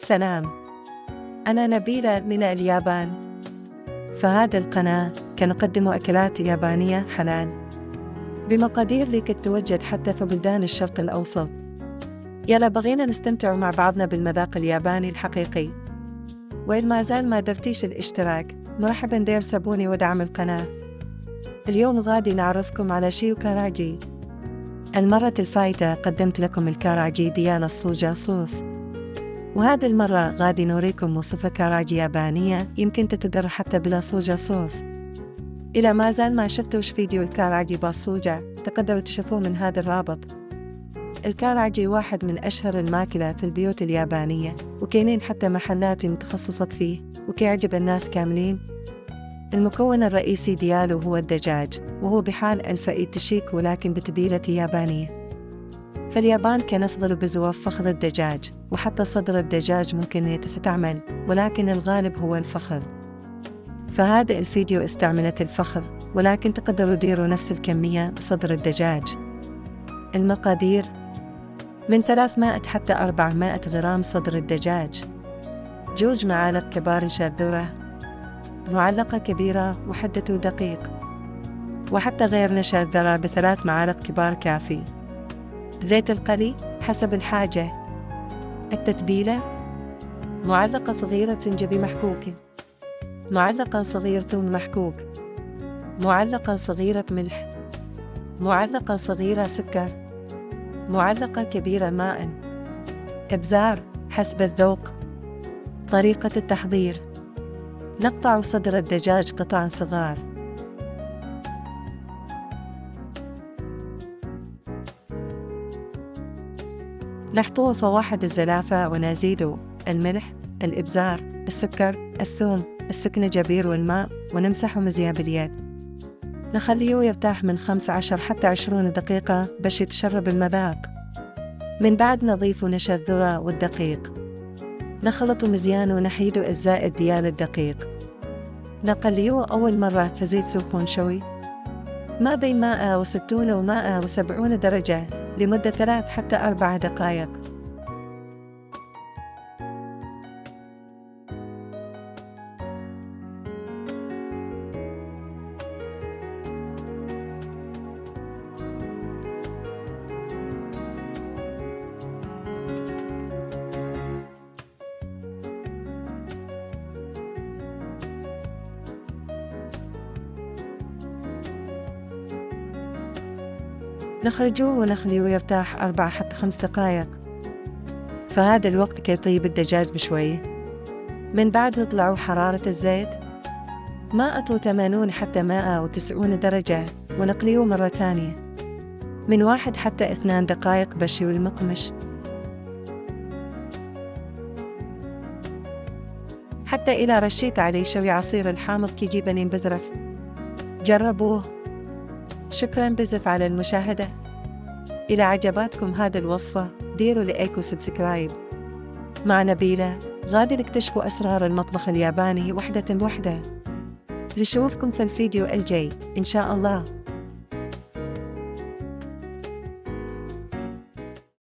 سلام، أنا نبيلة من اليابان. فهذا القناة كنقدم أكلات يابانية حلال بمقادير اللي تتوجد حتى في بلدان الشرق الأوسط. يلا بغينا نستمتع مع بعضنا بالمذاق الياباني الحقيقي. وإن ما زال ما درتيش الاشتراك، مرحبا دير سابوني ودعم القناة. اليوم غادي نعرفكم على شيو كاراجي. المرة الفايتة قدمت لكم الكاراجي ديال الصوجا صوص، وهذه المرة غادي نوريكم وصفة كاراجي يابانية يمكن تتقدر حتى بلا صوجا صوص. إذا ما زال ما شفتوش فيديو الكاراجي بالصوجا تقدروا تشوفوه من هذا الرابط. الكاراجي واحد من أشهر الماكلات في البيوت اليابانية، وكاينين حتى محلات متخصصة فيه وكيعجب الناس كاملين. المكون الرئيسي دياله هو الدجاج، وهو بحال الفائد تشيك ولكن بتبيلة يابانية. فاليابان كان يفضل بزواف فخذ الدجاج، وحتى صدر الدجاج ممكن يستعمل، ولكن الغالب هو الفخذ. فهذا الفيديو استعملت الفخذ، ولكن تقدروا ديروا نفس الكمية بصدر الدجاج. المقادير: من 300 حتى 400 غرام صدر الدجاج، 2 معالق كبار نشا ذرة، معلقة كبيرة وحدة دقيق، وحتى غير نشا الذرة ب3 معالق كبار كافي. زيت القلي حسب الحاجة. التتبيلة: معلقة صغيرة زنجبيل محكوكة، معلقة صغيرة ثوم محكوك، معلقة صغيرة ملح، معلقة صغيرة سكر، معلقة كبيرة ماء. إبزار حسب الذوق. طريقة التحضير: نقطع صدر الدجاج قطع صغار، نحطوه في واحد الزلافة ونزيده الملح، الإبزار، السكر، الثوم، السكنجبير والماء، ونمسحه مزيان باليد. نخليه يرتاح من 15 حتى 20 دقيقة باش يتشرب المذاق. من بعد نضيف نشا الذرة والدقيق، نخلطه مزيان ونحيده الزائد ديال الدقيق. نقليه أول مرة في زيت سخون شوي ما بين 160 و 170 درجة لمدة 3 حتى 4 دقائق. نخرجوه ونخليه يرتاح 4 حتى 5 دقائق. فهذا الوقت كي يطيب الدجاج بشوي. من بعد نطلعوا حرارة الزيت 180 حتى 190 درجة، ونقليه مرة تانية من 1 حتى 2 دقائق باش يمقمش، حتى إلى رشيت عليه شوي عصير الحامض كي يجيبني بزرف. جربوه. شكراً بزف على المشاهدة. إذا عجبتكم هذه الوصفة ديروا لايك وسبسكرايب. مع نبيلة غادي نكتشفوا أسرار المطبخ الياباني وحدة بوحدة. نشوفكم في الفيديو الجاي إن شاء الله.